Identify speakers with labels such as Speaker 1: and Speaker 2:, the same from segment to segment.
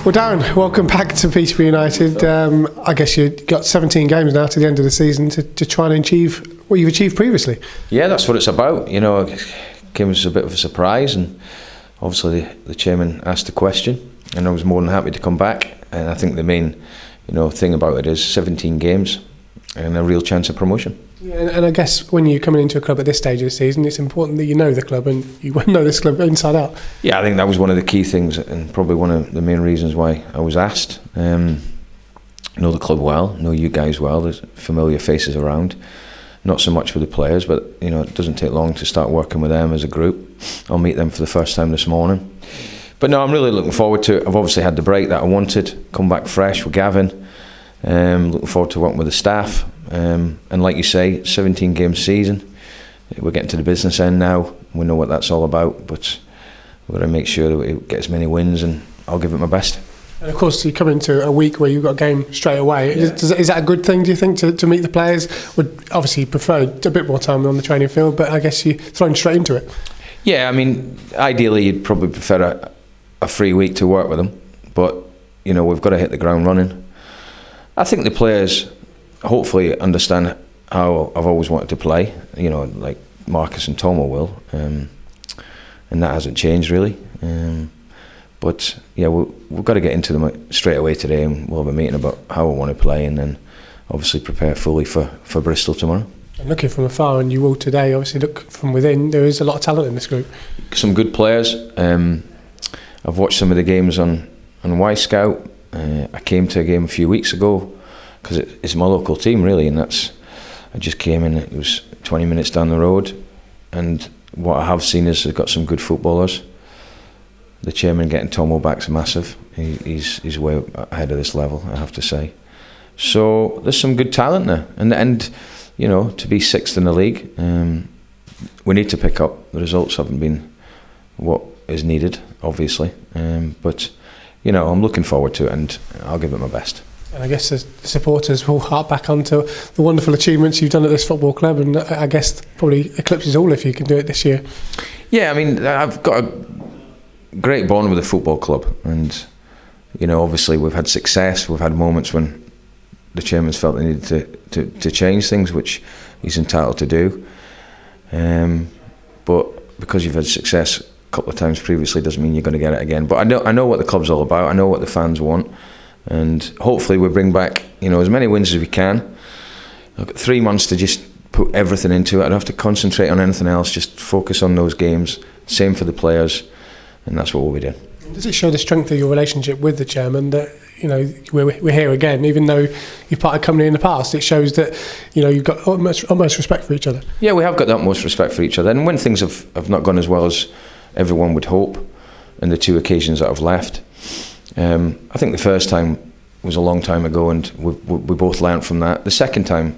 Speaker 1: Well, Darren, welcome back to Peterborough United. I guess you've got 17 games now to the end of the season to try and achieve what you've achieved previously.
Speaker 2: Yeah, that's what it's about. You know, it came as a bit of a surprise, and obviously the chairman asked the question, and I was more than happy to come back. And I think the main, thing about it is 17 games and a real chance of promotion.
Speaker 1: Yeah, and I guess when you're coming into a club at this stage of the season, it's important that you know the club and you know this club inside out.
Speaker 2: Yeah, I think that was one of the key things, and probably one of the main reasons why I was asked. Know the club well, know you guys well. There's familiar faces around. Not so much with the players, but it doesn't take long to start working with them as a group. I'll meet them for the first time this morning. But no, I'm really looking forward to it. I've obviously had the break that I wanted, come back fresh with Gavin. Looking forward to working with the staff. And like you say, 17 game season. We're getting to the business end now. We know what that's all about, but we've got to make sure that we get as many wins, and I'll give it my best.
Speaker 1: And of course, you come into a week where you've got a game straight away. Yeah. Is that a good thing, do you think, to meet the players? Would obviously prefer a bit more time on the training field, but I guess you're thrown straight into it. Yeah,
Speaker 2: I mean, ideally you'd probably prefer a free week to work with them, but we've got to hit the ground running. I think the players hopefully understand how I've always wanted to play, like Marcus and Tomo will, and that hasn't changed really. But yeah, we've got to get into them straight away today, and we'll have a meeting about how I want to play, and then obviously prepare fully for Bristol tomorrow.
Speaker 1: And looking from afar, and you will today, obviously look from within, there is a lot of talent in this group.
Speaker 2: Some good players. I've watched some of the games on Y-Scout. I came to a game a few weeks ago, because it's my local team really, and I just came in, it was 20 minutes down the road, and what I have seen is they've got some good footballers. The chairman getting Tomo back's massive. He's way ahead of this level, I have to say. So there's some good talent there, and to be sixth in the league, we need to pick up. The results haven't been what is needed, obviously, but I'm looking forward to it, and I'll give it my best.
Speaker 1: And I guess the supporters will hark back onto the wonderful achievements you've done at this football club, and I guess probably eclipses all if you can do it this year.
Speaker 2: Yeah, I mean, I've got a great bond with the football club, and obviously we've had success. We've had moments when the chairman's felt they needed to change things, which he's entitled to do. But because you've had success a couple of times previously doesn't mean you're going to get it again. But I know what the club's all about. I know what the fans want. And hopefully we bring back as many wins as we can. I've got 3 months to just put everything into it. I don't have to concentrate on anything else, just focus on those games. Same for the players, and that's what we'll be doing.
Speaker 1: Does it show the strength of your relationship with the chairman that we're here again, even though you've parted company in the past? It shows that you've got almost respect for each other.
Speaker 2: Yeah, we have got the utmost respect for each other, and when things have not gone as well as everyone would hope, and the 2 occasions that I've left, I think the first time was a long time ago, and we both learnt from that. The second time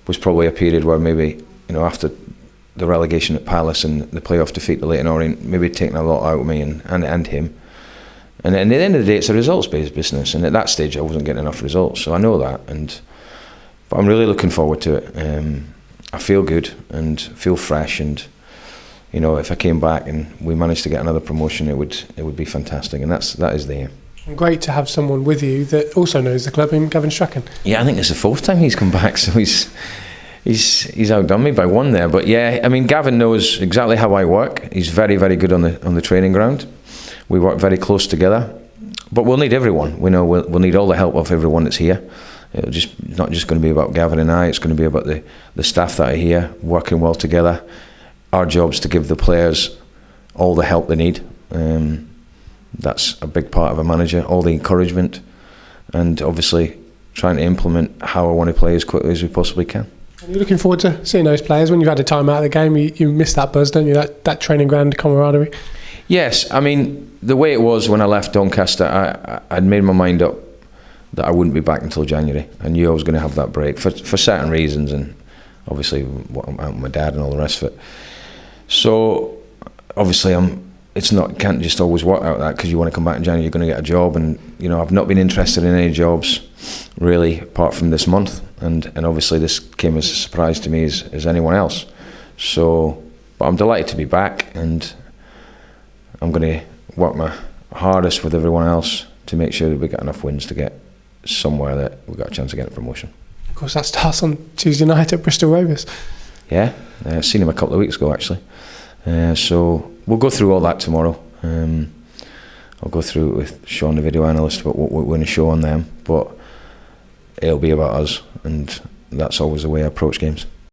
Speaker 2: was probably a period where maybe after the relegation at Palace and the playoff defeat to Leyton Orient, maybe taking a lot out of me and him. And at the end of the day, it's a results-based business, and at that stage I wasn't getting enough results, so I know that. But I'm really looking forward to it. I feel good and feel fresh, and if I came back and we managed to get another promotion, it would be fantastic, and that is the aim.
Speaker 1: And great to have someone with you that also knows the club, in Gavin Strachan.
Speaker 2: Yeah, I think it's the 4th time he's come back, so he's outdone me by 1 there. But yeah, I mean, Gavin knows exactly how I work. He's very, very good on the training ground. We work very close together, but we'll need everyone. We know we'll need all the help of everyone that's here. It'll not just going to be about Gavin and I. It's going to be about the staff that are here working well together. Our job's to give the players all the help they need. That's a big part of a manager, all the encouragement, and obviously trying to implement how I want to play as quickly as we possibly can.
Speaker 1: You're looking forward to seeing those players when you've had a time out of the game. You miss that buzz, don't you? That training ground camaraderie.
Speaker 2: Yes, I mean, the way it was when I left Doncaster, I'd made my mind up that I wouldn't be back until January. I knew I was going to have that break for certain reasons, and obviously what happened with my dad and all the rest of it. So obviously can't just always work out that because you want to come back in January, you're going to get a job, and I've not been interested in any jobs really apart from this month, and obviously this came as a surprise to me as anyone else. So, but I'm delighted to be back, and I'm going to work my hardest with everyone else to make sure that we get enough wins to get somewhere that we've got a chance of getting promotion.
Speaker 1: Of course, that starts on Tuesday night at Bristol Rovers.
Speaker 2: Yeah, seen him a couple of weeks ago actually. So we'll go through all that tomorrow. I'll go through it with Sean, the video analyst, but what we're going to show on them. But it'll be about us, and that's always the way I approach games.